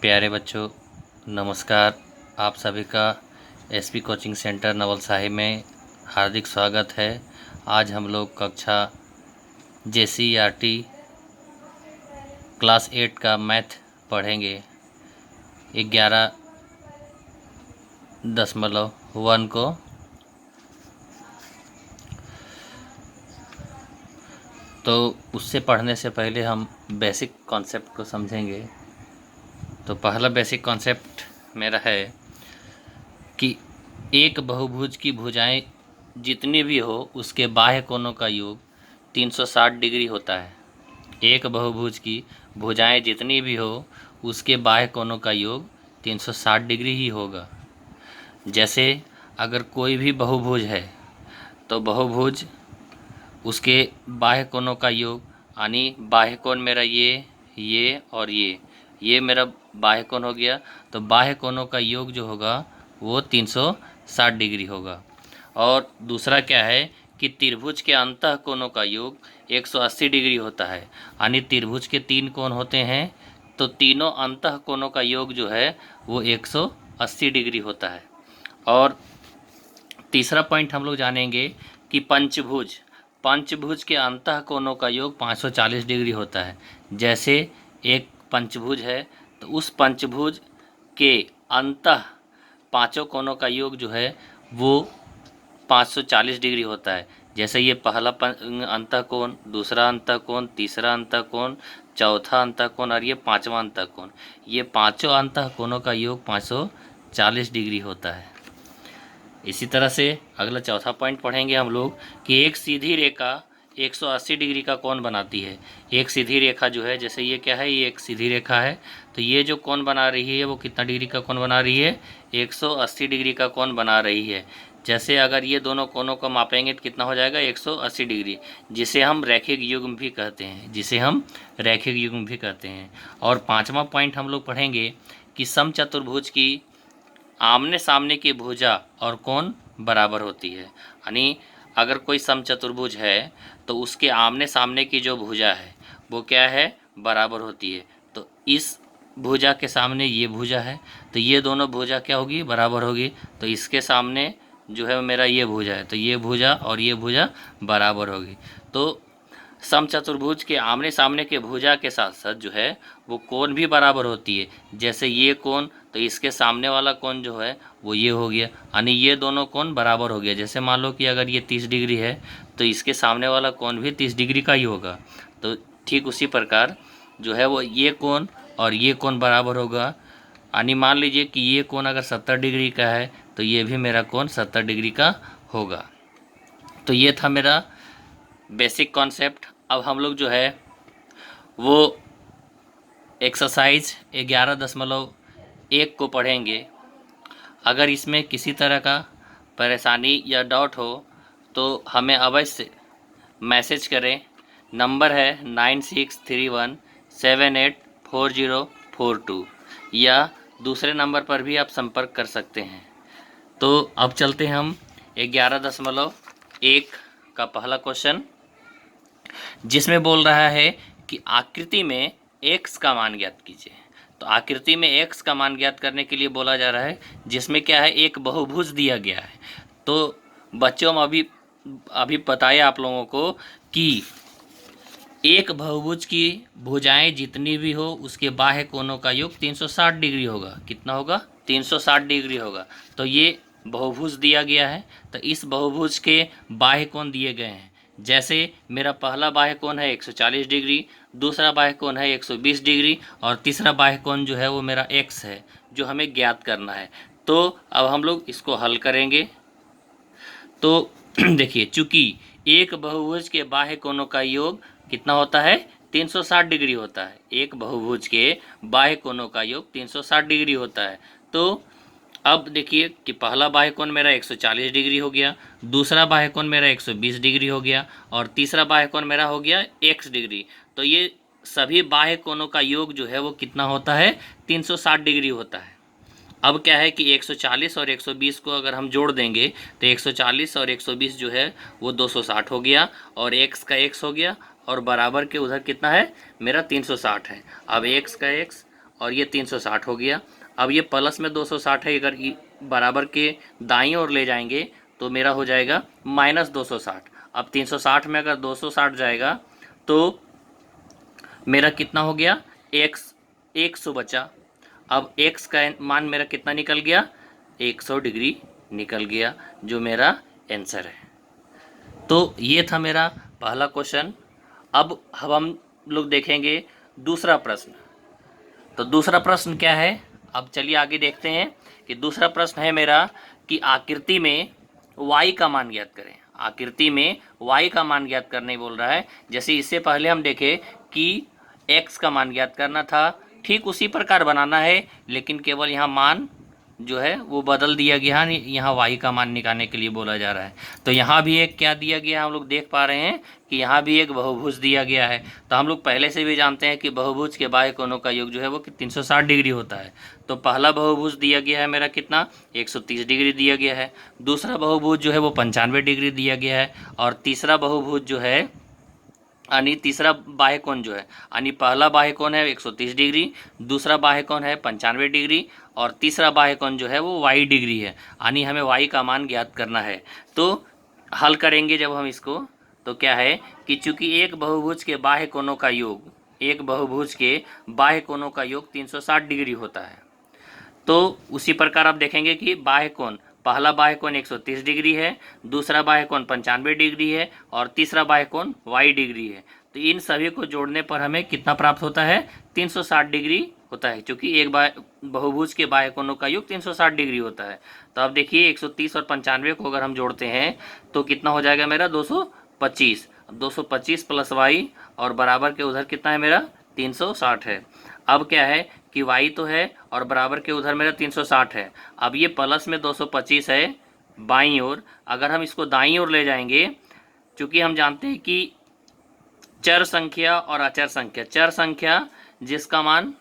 प्यारे बच्चों, नमस्कार। आप सभी का एसपी कोचिंग सेंटर नवलसाही में हार्दिक स्वागत है। आज हम लोग कक्षा JCERT क्लास 8 का मैथ पढ़ेंगे 11.1 को। तो उससे पढ़ने से पहले हम बेसिक कॉन्सेप्ट को समझेंगे। तो पहला बेसिक कॉन्सेप्ट मेरा है कि एक बहुभुज की भुजाएं जितनी भी हो उसके बाह्य कोणों का योग 360 डिग्री होता है। एक बहुभुज की भुजाएं जितनी भी हो उसके बाह्य कोणों का योग 360 डिग्री ही होगा। जैसे अगर कोई भी बहुभुज है तो बहुभुज उसके बाह्य कोणों का योग, यानी बाह्य कोण मेरा ये और ये मेरा बाह्य कोण हो गया। तो बाह्य कोणों का योग जो होगा वो 360 डिग्री होगा। और दूसरा क्या है कि त्रिभुज के अंतः कोणों का योग 180 डिग्री होता है, यानी त्रिभुज के 3 कोण होते हैं तो तीनों अंतः कोणों का योग जो है वो 180 डिग्री होता है। और तीसरा पॉइंट हम लोग जानेंगे कि पंचभुज के अंतः कोणों का योग 540 डिग्री होता है। जैसे एक पंचभुज है तो उस पंचभुज के अंतः पांचों कोणों का योग जो है वो 540 डिग्री होता है। जैसे ये पहला अंतः कोण, दूसरा अंतः कोण, तीसरा अंतः कोण, चौथा अंतः कोण और ये पांचवा अंतः कोण, ये पांचों अंतः कोणों का योग 540 डिग्री होता है। इसी तरह से अगला चौथा पॉइंट पढ़ेंगे हम लोग कि एक सीधी रेखा 180 डिग्री का कोण बनाती है। एक सीधी रेखा जो है, जैसे ये क्या है, ये एक सीधी रेखा है तो ये जो कोण बना रही है वो कितना डिग्री का कोण बना रही है, 180 डिग्री का कोण बना रही है। जैसे अगर ये दोनों कोणों को मापेंगे तो कितना हो जाएगा, 180 डिग्री, जिसे हम रैखिक युग्म भी कहते हैं। और पाँचवा पॉइंट हम लोग पढ़ेंगे कि समचतुर्भुज की आमने सामने की भुजा और कोण बराबर होती है। यानी अगर कोई समचतुर्भुज है तो उसके आमने सामने की जो भुजा है वो क्या है, बराबर होती है। तो इस भुजा के सामने ये भुजा है तो ये दोनों भुजा क्या होगी, बराबर होगी। तो इसके सामने जो है मेरा ये भुजा है तो ये भुजा और ये भुजा बराबर होगी। तो समचतुर्भुज के आमने सामने के भुजा के साथ साथ जो है वो कोण भी बराबर होती है। जैसे ये कोण तो इसके सामने वाला कोण जो है वो ये हो गया, यानी ये दोनों कोण बराबर हो गया। जैसे मान लो कि अगर ये 30 डिग्री है तो इसके सामने वाला कोण भी 30 डिग्री का ही होगा। तो ठीक उसी प्रकार जो है वो ये कोण और ये कोण बराबर होगा। यानी मान लीजिए कि ये कोण अगर 70 डिग्री का है तो ये भी मेरा कोण 70 डिग्री का होगा। तो ये था मेरा बेसिक कॉन्सेप्ट। अब हम लोग जो है वो एक्सरसाइज 11.1 को पढ़ेंगे। अगर इसमें किसी तरह का परेशानी या डाउट हो तो हमें अवश्य मैसेज करें। नंबर है 9631784042 या दूसरे नंबर पर भी आप संपर्क कर सकते हैं। तो अब चलते हैं हम 11.1 का पहला क्वेश्चन, जिसमें बोल रहा है कि आकृति में x का मान ज्ञात कीजिए। तो आकृति में x का मान ज्ञात करने के लिए बोला जा रहा है, जिसमें क्या है, एक बहुभुज दिया गया है। तो बच्चों हम अभी बताए आप लोगों को कि एक बहुभुज की भुजाएं जितनी भी हो उसके बाह्य कोणों का योग 360 डिग्री होगा। कितना होगा, 360 डिग्री होगा। तो ये बहुभुज दिया गया है तो इस बहुभुज के बाह्य कोण दिए गए हैं। जैसे मेरा पहला बाह्य कोण है 140 डिग्री, दूसरा बाह्य कोण है 120 डिग्री और तीसरा बाह्य कोण जो है वो मेरा x है जो हमें ज्ञात करना है। तो अब हम लोग इसको हल करेंगे। तो देखिए, चूंकि एक बहुभुज के बाह्य कोणों का योग कितना होता है, 360 डिग्री होता है। एक बहुभुज के बाह्य कोणों का योग 360 डिग्री होता है। तो अब देखिए कि पहला बाह्य कोण मेरा 140 डिग्री हो गया, दूसरा बाह्य कोण मेरा 120 डिग्री हो गया और तीसरा बाह्य कोण मेरा हो गया x डिग्री। तो ये सभी बाह्य कोणों का योग जो है वो कितना होता है, 360 डिग्री होता है। अब क्या है कि 140 और 120 को अगर हम जोड़ देंगे तो 140 और 120 जो है वो 260 हो गया और x का x हो गया और बराबर के उधर कितना है, मेरा 360 है। अब x का x और ये 360 हो गया। अब ये प्लस में 260 है, अगर बराबर के दाईं ओर ले जाएंगे तो मेरा हो जाएगा -260। अब 360 में अगर 260 जाएगा तो मेरा कितना हो गया, x 100 बचा। अब x का मान मेरा कितना निकल गया, 100 डिग्री निकल गया, जो मेरा आंसर है। तो ये था मेरा पहला क्वेश्चन। अब हम लोग देखेंगे दूसरा प्रश्न। तो दूसरा प्रश्न क्या है, अब चलिए आगे देखते हैं कि दूसरा प्रश्न है मेरा कि आकृति में y का मान ज्ञात करें। आकृति में y का मान ज्ञात करने बोल रहा है। जैसे इससे पहले हम देखें कि x का मान ज्ञात करना था, ठीक उसी प्रकार बनाना है, लेकिन केवल यहाँ मान जो है वो बदल दिया गया है, यहाँ y का मान निकालने के लिए बोला जा रहा है। तो यहाँ भी एक क्या दिया गया, हम लोग देख पा रहे हैं कि यहाँ भी एक बहुभुज दिया गया है। तो हम लोग पहले से भी जानते हैं कि बहुभुज के बाह्य कोणों का योग जो है वो 360 डिग्री होता है। तो पहला बहुभुज दिया गया है मेरा कितना, 130 डिग्री दिया गया है। दूसरा बहुभुज जो है वो 95 डिग्री दिया गया है। और तीसरा बहुभुज जो है यानी तीसरा बाह्य कोण जो है, यानी पहला बाह्य कोण है 130 डिग्री, दूसरा बाह्य कोण है 95 डिग्री, और तीसरा बाह्य कोण जो है वो y डिग्री है, यानी हमें y का मान ज्ञात करना है। तो हल करेंगे जब हम इसको, तो क्या है कि चूंकि एक बहुभुज के बाह्य कोणों का योग, एक बहुभुज के बाह्य कोणों का योग 360 डिग्री होता है। तो उसी प्रकार आप देखेंगे कि बाह्य कोण, पहला बाह्य कोण 130 डिग्री है, दूसरा बाह्य कोण 95 डिग्री है, और तीसरा बाह्य कोण y डिग्री है। तो इन सभी को जोड़ने पर हमें कितना प्राप्त होता है, 360 डिग्री होता है, क्योंकि एक बहुभुज के बाह्य कोणों का योग 360 डिग्री होता है। तो अब देखिए 130 और 95 को अगर हम जोड़ते हैं तो कितना हो जाएगा मेरा 225। 225 प्लस y और बराबर के उधर कितना है मेरा 360 है। अब क्या है कि y तो है और बराबर के उधर मेरा 360 है। अब ये प्लस में 225 है बाईं ओर, अगर हम इसको दाईं ओर ले जाएंगे, चूँकि हम जानते हैं कि चर संख्या और अचर संख्या, चर संख्या जिसका मान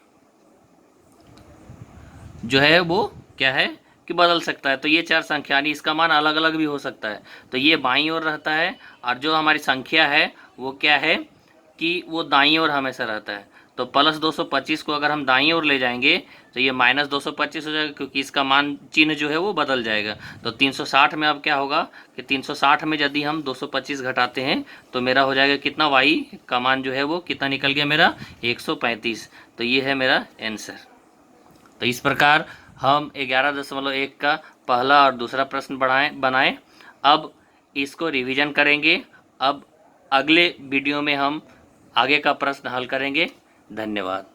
जो है वो क्या है कि बदल सकता है, तो ये चर संख्या यानी इसका मान अलग अलग भी हो सकता है, तो ये बाईं ओर रहता है। और जो हमारी संख्या है वो क्या है कि वो दाईं ओर हमेशा रहता है। तो प्लस 225 को अगर हम दाईं ओर ले जाएंगे तो ये -225 हो जाएगा, क्योंकि इसका मान चिन्ह जो है वो बदल जाएगा। तो 360 में अब क्या होगा कि 360 में यदि हम 225 घटाते हैं तो मेरा हो जाएगा कितना, y का मान जो है वो कितना निकल गया मेरा 135। तो ये है मेरा आंसर। तो इस प्रकार हम 11.1 का पहला और दूसरा प्रश्न बनाएं। अब इसको रिवीजन करेंगे। अब अगले वीडियो में हम आगे का प्रश्न हल करेंगे। धन्यवाद।